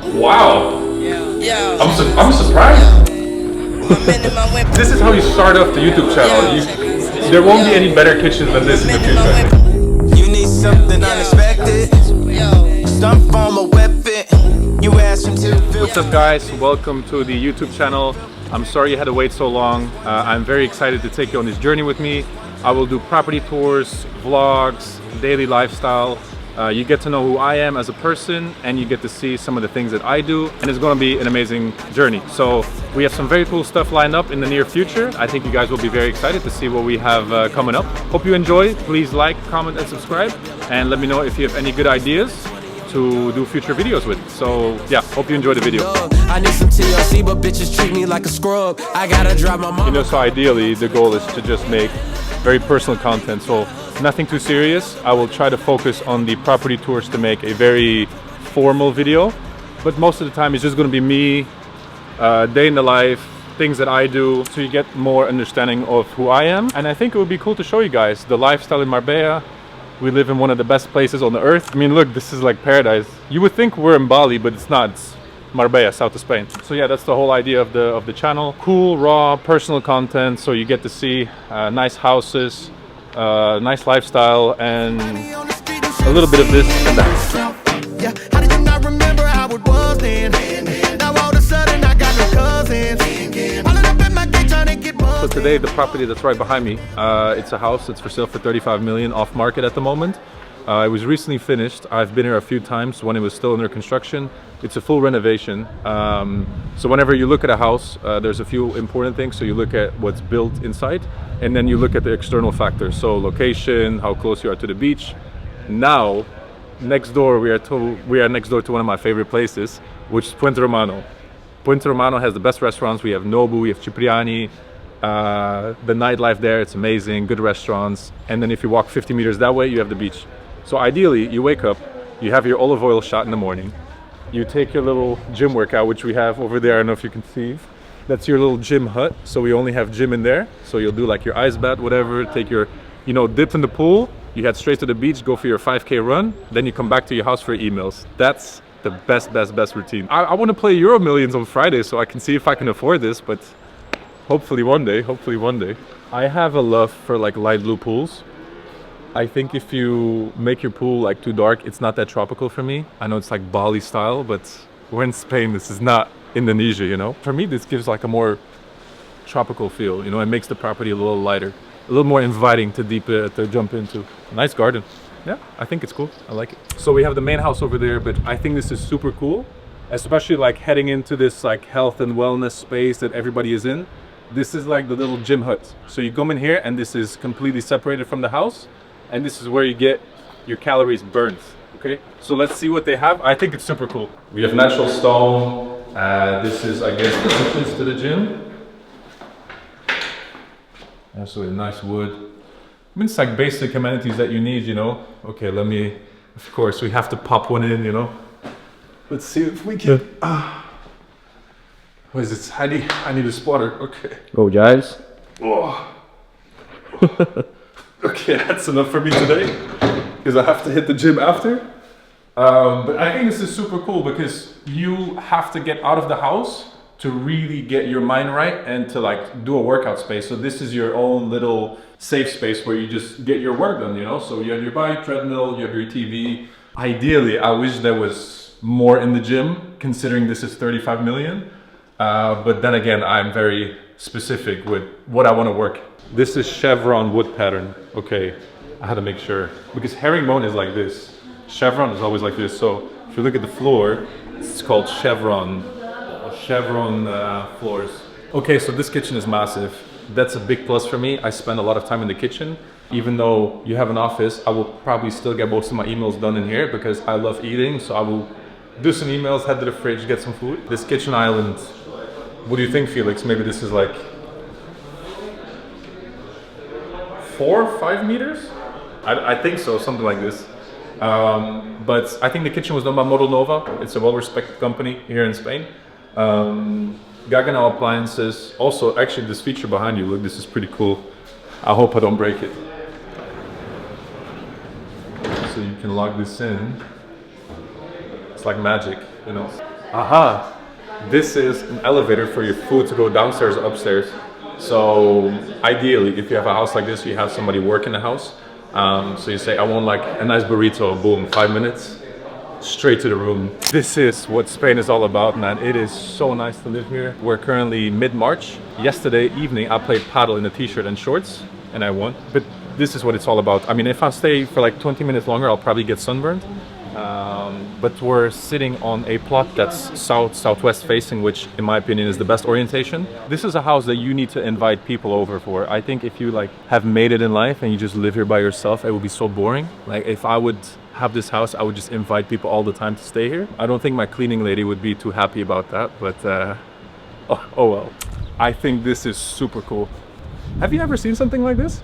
Wow. I'm surprised. This is how you start off the YouTube channel. There won't be any better kitchens than this in the future. You need something unexpected. Some form of weapon. You ask him to feel. What's up, guys? Welcome to the YouTube channel. I'm sorry you had to wait so long. I'm very excited to take you on this journey with me. I will do property tours, vlogs, daily lifestyle. You get to know who I am as a person, and you get to see some of the things that I do, and it's going to be an amazing journey. So we have some very cool stuff lined up in the near future. I think you guys will be very excited to see what we have coming up. Hope you enjoy. Please like, comment, and subscribe, and let me know if you have any good ideas to do future videos with. So yeah, hope you enjoy the video. I need some TLC, but bitches treat me like a scrub. I gotta drive my mom. You know, so ideally the goal is to just make very personal content, so nothing too serious. I will try to focus on the property tours to make a very formal video, but most of the time it's just going to be me, day in the life, things that I do, so you get more understanding of who I am. And I think it would be cool to show you guys the lifestyle in Marbella. We live in one of the best places on the earth. I mean, look, this is like paradise. You would think we're in Bali, but it's not. It's Marbella, south of Spain. So yeah, that's the whole idea of the channel. Cool, raw, personal content, so you get to see nice houses, nice lifestyle, and a little bit of this and that. Yeah, how did you not remember how it was then? Now all of a sudden I got no cousins. All up in my gate trying to get buzzed. So today, the property that's right behind me, it's a house that's for sale for 35 million off market at the moment. It was recently finished. I've been here a few times when it was still under construction. It's a full renovation. So whenever you look at a house, there's a few important things. So you look at what's built inside, and then you look at the external factors. So location, how close you are to the beach. Now, next door, we are next door to one of my favorite places, which is Puente Romano. Puente Romano has the best restaurants. We have Nobu, we have Cipriani. The nightlife there, it's amazing, good restaurants. And then if you walk 50 meters that way, you have the beach. So ideally, you wake up, you have your olive oil shot in the morning, you take your little gym workout, which we have over there. I don't know if you can see. That's your little gym hut. So we only have gym in there. So you'll do like your ice bath, whatever, take your, dip in the pool, you head straight to the beach, go for your 5K run, then you come back to your house for emails. That's the best routine. I want to play Euro Millions on Friday, so I can see if I can afford this, but hopefully one day. I have a love for like light blue pools. I think if you make your pool like too dark, it's not that tropical for me. I know it's like Bali style, but we're in Spain. This is not Indonesia, For me, this gives like a more tropical feel, It makes the property a little lighter, a little more inviting to jump into. Nice garden. Yeah, I think it's cool. I like it. So we have the main house over there, but I think this is super cool, especially like heading into this like health and wellness space that everybody is in. This is like the little gym hut. So you come in here and this is completely separated from the house. And this is where you get your calories burned, okay? So let's see what they have. I think it's super cool. We have natural stone. This is, I guess, the entrance to the gym. Also a nice wood. I mean, it's like basic amenities that you need, Okay, of course, we have to pop one in, Let's see if we can. What is this? I need a spotter. Okay. Go, Giles. Oh. Okay, that's enough for me today, because I have to hit the gym after. But I think this is super cool because you have to get out of the house to really get your mind right and to like do a workout space. So this is your own little safe space where you just get your work done, So you have your bike, treadmill, you have your TV. Ideally, I wish there was more in the gym, considering this is 35 million. But then again, I'm very specific with what I want to work. This is chevron wood pattern. Okay, I had to make sure, because herringbone is like this. Chevron is always like this. So if you look at the floor, it's called chevron floors. Okay, so this kitchen is massive. That's a big plus for me. I spend a lot of time in the kitchen. Even though you have an office, I will probably still get most of my emails done in here because I love eating. So I will do some emails, head to the fridge, get some food. This kitchen island, what do you think, Felix? Maybe this is like 4 or 5 meters? I think so, something like this. But I think the kitchen was done by Model Nova. It's a well-respected company here in Spain. Gaggenau appliances. Also, actually, this feature behind you, look, this is pretty cool. I hope I don't break it. So you can log this in. It's like magic, Aha! This is an elevator for your food to go downstairs or upstairs. So ideally, if you have a house like this, you have somebody work in the house. So you say, I want like a nice burrito, boom, 5 minutes, straight to the room. This is what Spain is all about, man. It is so nice to live here. We're currently mid-March. Yesterday evening, I played paddle in a t-shirt and shorts, and I won. But this is what it's all about. I mean, if I stay for like 20 minutes longer, I'll probably get sunburned. But we're sitting on a plot that's southwest facing, which in my opinion is the best orientation. This is a house that you need to invite people over for. I think if you like have made it in life and you just live here by yourself, it would be so boring. Like if I would have this house, I would just invite people all the time to stay here. I don't think my cleaning lady would be too happy about that, but oh well. I think this is super cool. Have you ever seen something like this?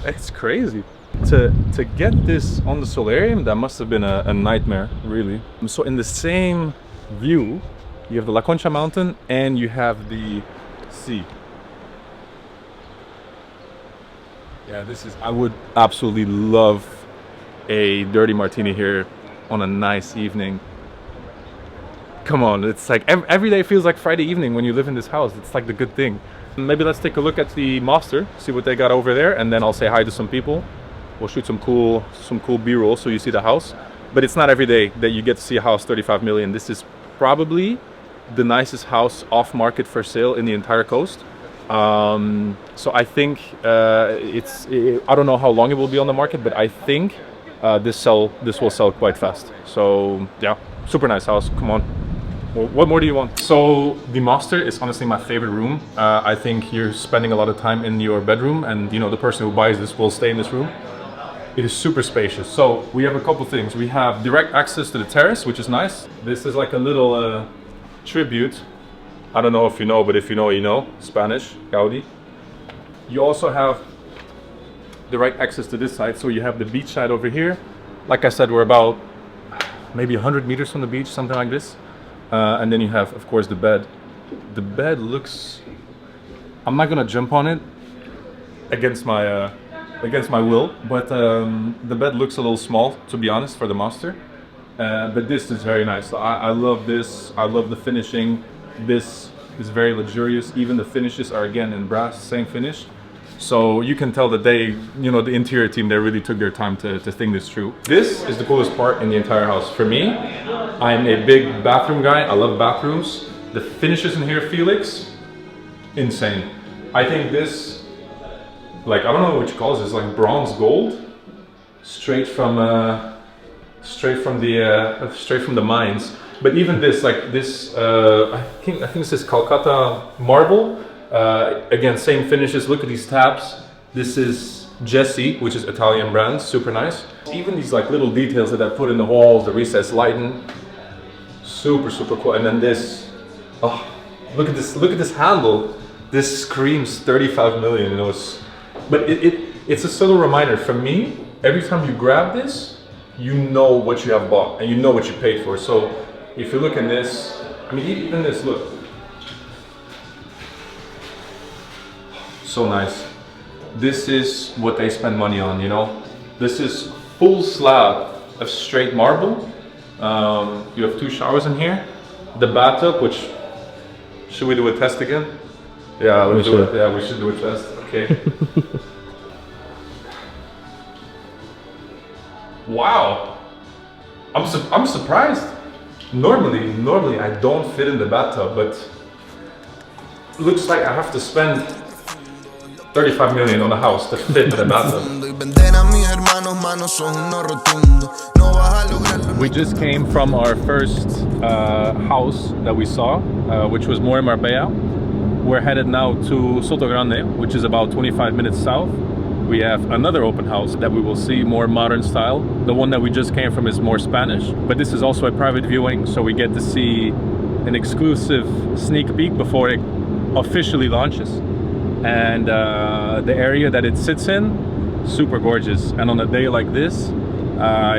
It's crazy. To get this on the solarium, that must have been a nightmare, really. So in the same view, you have the La Concha mountain and you have the sea. Yeah, this is, I would absolutely love a dirty martini here on a nice evening. Come on, it's like every day feels like Friday evening when you live in this house. It's like the good thing. Maybe let's take a look at the Monster, see what they got over there, and then I'll say hi to some people. We'll shoot some cool B-roll so you see the house. But it's not every day that you get to see a house 35 million. This is probably the nicest house off market for sale in the entire coast. So I think I don't know how long it will be on the market, but I think this will sell quite fast. So yeah, super nice house. Come on. What more do you want? So the master is honestly my favorite room. I think you're spending a lot of time in your bedroom, and you know the person who buys this will stay in this room. It is super spacious. So we have a couple things. We have direct access to the terrace, which is nice. This is like a little tribute. I don't know if you know, but if you know, you know. Spanish, Gaudi. You also have direct access to this side. So you have the beach side over here. Like I said, we're about maybe 100 meters from the beach, something like this. And then you have, of course, the bed. The bed looks... I'm not gonna jump on it against my will, but the bed looks a little small, to be honest, for the master. But this is very nice. I love this. I love the finishing. This is very luxurious. Even the finishes are again in brass, same finish. So you can tell that they, you know, the interior team, they really took their time to think this through. This is the coolest part in the entire house. For me, I'm a big bathroom guy. I love bathrooms. The finishes in here, Felix, insane. I think this, like, I don't know what you call this, like bronze gold, straight from the mines. But even this, like this, I think this is Calcutta marble. Again, same finishes. Look at these tabs. This is Jesse, which is Italian brand, super nice. Even these like little details that I put in the walls, the recessed lighting, super cool. And then this, oh, look at this handle. This screams 35 million, you know. But it's a subtle reminder for me. Every time you grab this, you know what you have bought and you know what you paid for. So if you look in this, I mean, even this, look. So nice. This is what they spend money on, you know. This is full slab of straight marble. You have 2 showers in here. The bathtub, which, should we do a test again? Yeah, let's do it. Yeah, we should do a test. Okay. Wow. I'm surprised. Normally I don't fit in the bathtub, but looks like I have to spend 35 million on a house to fit in the bathtub. We just came from our first house that we saw, which was more in Marbella. We're headed now to Soto Grande, which is about 25 minutes south. We have another open house that we will see, more modern style. The one that we just came from is more Spanish, but this is also a private viewing, so we get to see an exclusive sneak peek before it officially launches. And the area that it sits in, super gorgeous. And on a day like this,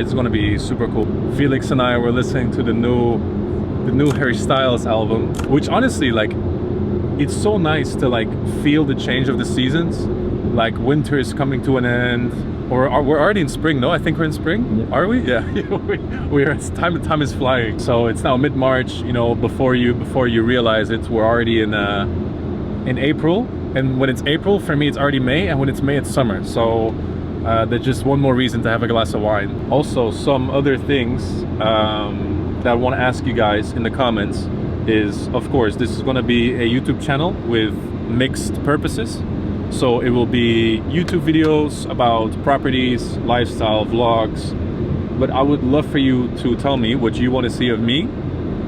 it's gonna be super cool. Felix and I were listening to the new Harry Styles album, which honestly, like, it's so nice to like feel the change of the seasons. Like winter is coming to an end, we're already in spring, no? I think we're in spring. Yeah. Are we? Yeah. We're time is flying. So it's now mid-March. You know, before you realize it, we're already in April. And when it's April, for me, it's already May. And when it's May, it's summer. So that's just one more reason to have a glass of wine. Also, some other things that I want to ask you guys in the comments is, of course, this is going to be a YouTube channel with mixed purposes. So it will be YouTube videos about properties, lifestyle, vlogs. But I would love for you to tell me what you want to see of me.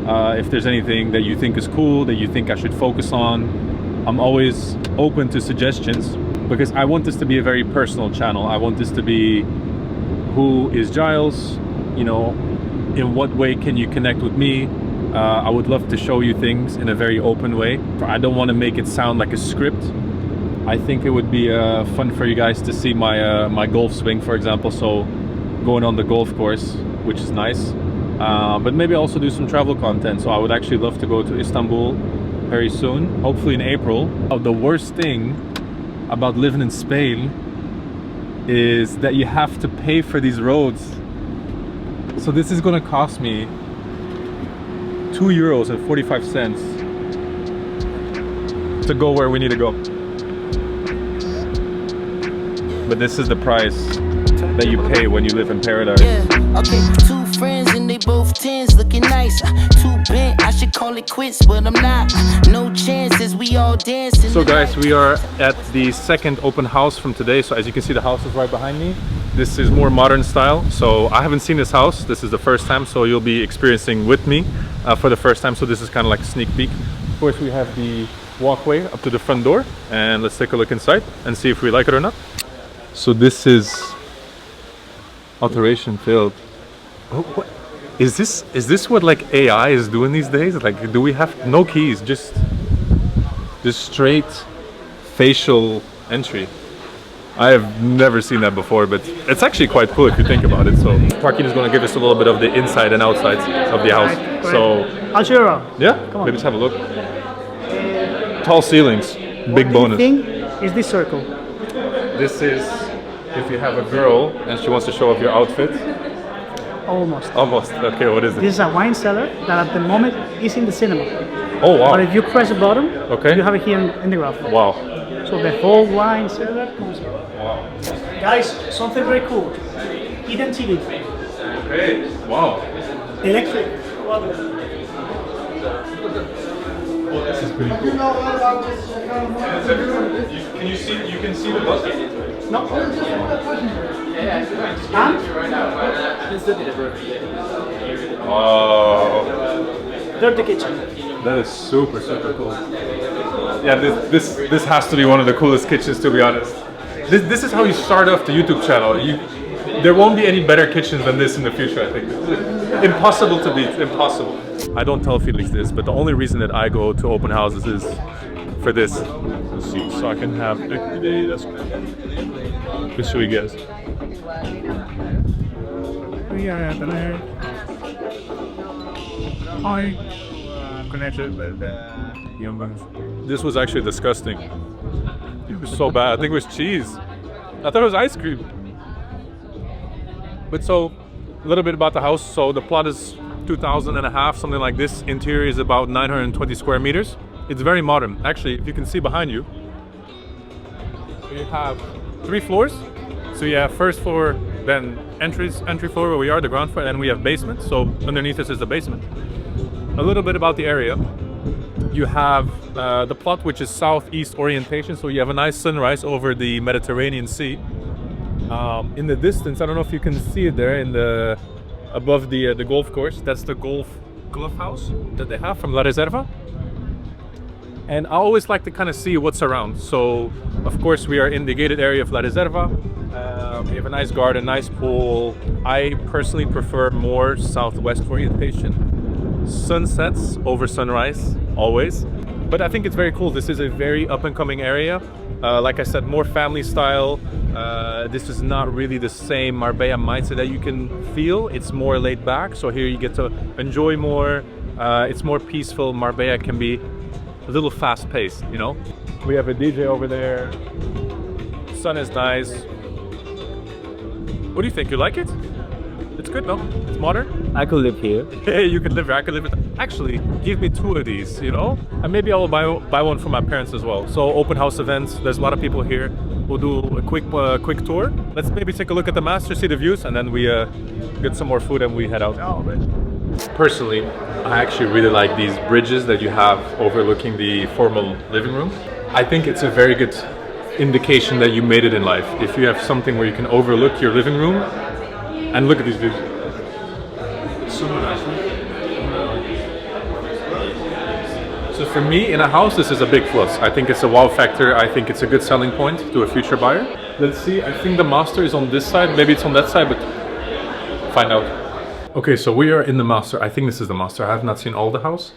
If there's anything that you think is cool, that you think I should focus on. I'm always open to suggestions because I want this to be a very personal channel. I want this to be, who is Giles? You know, in what way can you connect with me? I would love to show you things in a very open way. I don't want to make it sound like a script. I think it would be fun for you guys to see my my golf swing, for example. So going on the golf course, which is nice. But maybe also do some travel content. So I would actually love to go to Istanbul very soon, hopefully in April. The worst thing about living in Spain is that you have to pay for these roads. So this is gonna cost me €2.45 to go where we need to go. But this is the price that you pay when you live in paradise. Yeah, okay, two friends and they both tens, looking nice. Too bent, I should call it quits, but I'm not. No chances, we all dancing. So guys, we are at the second open house from today. So as you can see, the house is right behind me. This is more modern style. So I haven't seen this house. This is the first time, so you'll be experiencing with me for the first time. So this is kind of like a sneak peek. Of course, we have the walkway up to the front door, and let's take a look inside and see if we like it or not. So this is alteration field. Oh, what is this? Is this what like AI is doing these days? Like, do we have no keys? Just straight facial entry. I have never seen that before, but it's actually quite cool if you think about it. So Joaquin is going to give us a little bit of the inside and outside of the house. So I'll show you around. yeah, Come on. maybe just have a look. Tall ceilings, big bonus. Thing is this circle. This is if you have a girl and she wants to show off your outfit. Almost. Almost. Okay, what is it? This is a wine cellar that at the moment is in the cinema. Oh wow. But if you press the bottom, Okay. you have it here in the graph. Wow. So the whole wine cellar comes here. Wow. Guys, something very cool. Hidden TV. Okay. Wow. Electric. Oh, this is pretty cool. Can you see? You can see the bucket. No. Wow. Dirty kitchen. That is super cool. Yeah, this has to be one of the coolest kitchens, to be honest. This is how you start off the YouTube channel. There won't be any better kitchens than this in the future, I think. Impossible to beat, impossible. I don't tell Felix this, but the only reason that I go to open houses is for this. Let's see, so I can have let's show you guys. We are at the I connected with humans. This was actually disgusting. It was so bad. I think it was cheese. I thought it was ice cream. But so, a little bit about the house. So the plot is 2,000 and a half, something like this. Interior is about 920 square meters. It's very modern. Actually, if you can see behind you, you have 3 floors. So you have first floor, then entry floor where we are, the ground floor, and then we have basement. So underneath us is the basement. A little bit about the area. You have the plot, which is southeast orientation. So you have a nice sunrise over the Mediterranean Sea. In the distance, I don't know if you can see it there in the above the golf course. That's the golf club house that they have from La Reserva. And I always like to kind of see what's around. So, of course, we are in the gated area of La Reserva. We have a nice garden, nice pool. I personally prefer more southwest orientation. Sunsets over sunrise, always. But I think it's very cool. This is a very up-and-coming area. Like I said, more family style. This is not really the same Marbella mindset that you can feel. It's more laid back. So here you get to enjoy more. It's more peaceful. Marbella can be a little fast-paced, you know. We have a DJ over there. Sun is nice. What do you think? You like it? It's good, no? It's modern? I could live here. Hey, you could live here. I could live it. Actually, give me 2 of these, you know? And maybe I will buy one for my parents as well. So open house events, there's a lot of people here. We'll do a quick tour. Let's maybe take a look at the master, see the views, and then we get some more food and we head out. Personally, I actually really like these bridges that you have overlooking the formal living room. I think it's a very good indication that you made it in life. If you have something where you can overlook your living room, and look at these views. It's super nice. So for me, in a house, this is a big plus. I think it's a wow factor. I think it's a good selling point to a future buyer. Let's see, I think the master is on this side. Maybe it's on that side, but find out. Okay, so we are in the master. I think this is the master. I have not seen all the house.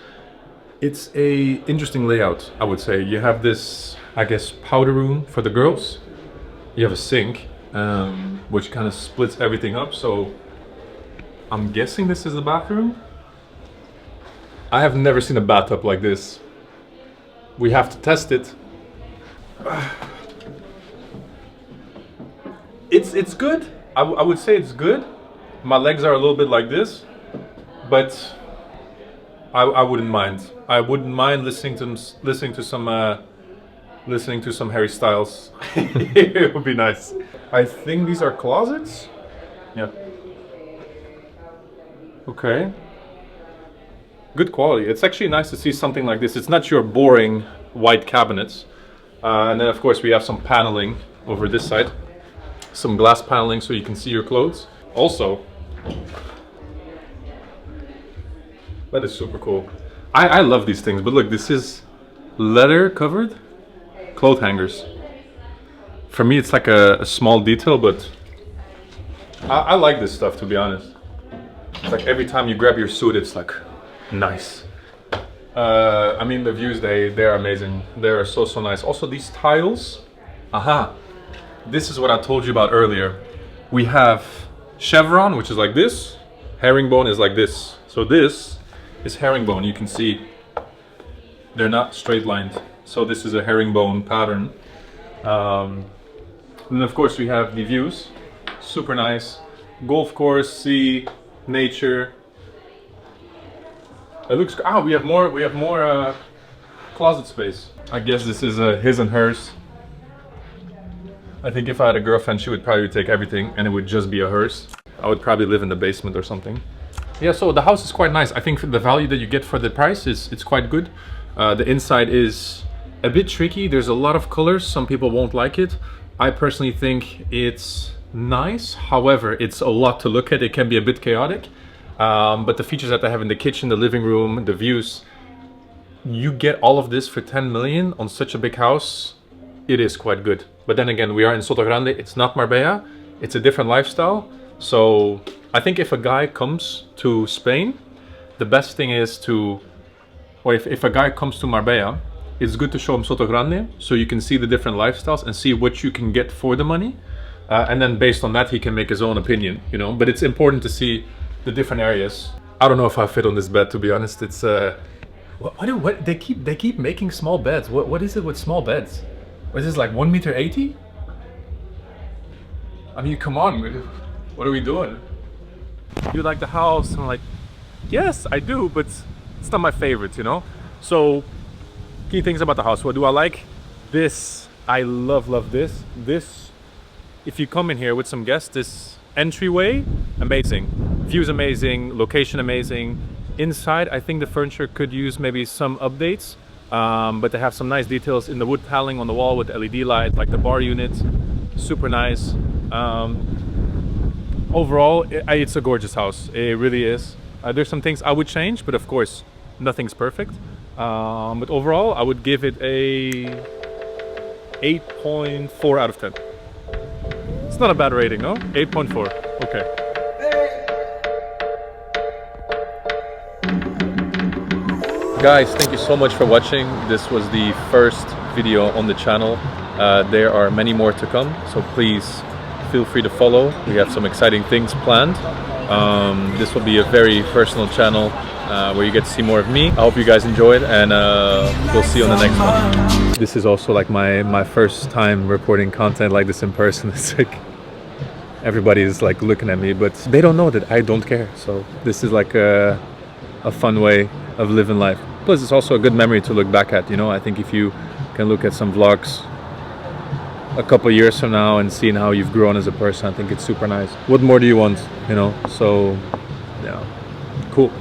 It's a interesting layout, I would say. You have this, I guess, powder room for the girls. You have a sink, which kind of splits everything up. So I'm guessing this is the bathroom. I have never seen a bathtub like this. We have to test it. It's good. I would say it's good. My legs are a little bit like this, but I wouldn't mind. I wouldn't mind listening to some Harry Styles. It would be nice. I think these are closets. Yeah. Okay. Good quality. It's actually nice to see something like this. It's not your boring white cabinets. And then of course we have some paneling over this side. Some glass paneling so you can see your clothes. Also, that is super cool. I love these things, but look, this is leather covered cloth hangers. For me it's like a small detail, but I like this stuff, to be honest. It's like every time you grab your suit, it's like nice. I mean, the views, they're amazing. They're so nice. Also these tiles, this is what I told you about earlier. We have chevron, which is like this. Herringbone is like this. So this is herringbone. You can see they're not straight lined. So this is a herringbone pattern. And then of course we have the views. Super nice. Golf course, sea, nature. It looks. We have more closet space. I guess this is his and hers. I think if I had a girlfriend, she would probably take everything and it would just be a hers. I would probably live in the basement or something. Yeah, so the house is quite nice. I think the value that you get for the price it's quite good. The inside is a bit tricky. There's a lot of colors. Some people won't like it. I personally think it's nice. However, it's a lot to look at. It can be a bit chaotic. But the features that they have in the kitchen, the living room, the views, you get all of this for 10 million on such a big house. It is quite good. But then again, we are in Soto Grande. It's not Marbella. It's a different lifestyle. So I think if a guy comes to Spain, the best thing is to, or if a guy comes to Marbella, it's good to show him Soto Grande so you can see the different lifestyles and see what you can get for the money. And then based on that, he can make his own opinion, you know. But it's important to see the different areas. I don't know if I fit on this bed, to be honest. It's what they keep making small beds. What is it with small beds? What is this, like 1.80 meters? I mean, come on, what are we doing? You like the house? I'm like, yes, I do, but it's not my favorite, you know. So key things about the house. What do I like? This, I love this. This, if you come in here with some guests, this entryway, amazing. Views amazing, location amazing. Inside, I think the furniture could use maybe some updates, but they have some nice details in the wood paneling on the wall with LED light, like the bar unit. Super nice. Overall, it's a gorgeous house. It really is. There's some things I would change, but of course, nothing's perfect. But overall, I would give it a 8.4 out of 10. It's not a bad rating, no? 8.4. Okay. Guys, thank you so much for watching. This was the first video on the channel. There are many more to come, so please feel free to follow. We have some exciting things planned. This will be a very personal channel where you get to see more of me. I hope you guys enjoyed, and we'll see you on the next one. This is also like my first time reporting content like this in person. It's like everybody is like looking at me, but they don't know that I don't care. So this is like a fun way of living life. Plus it's also a good memory to look back at, you know. I think if you can look at some vlogs a couple years from now and seeing how you've grown as a person, I think it's super nice. What more do you want, you know? So yeah, cool.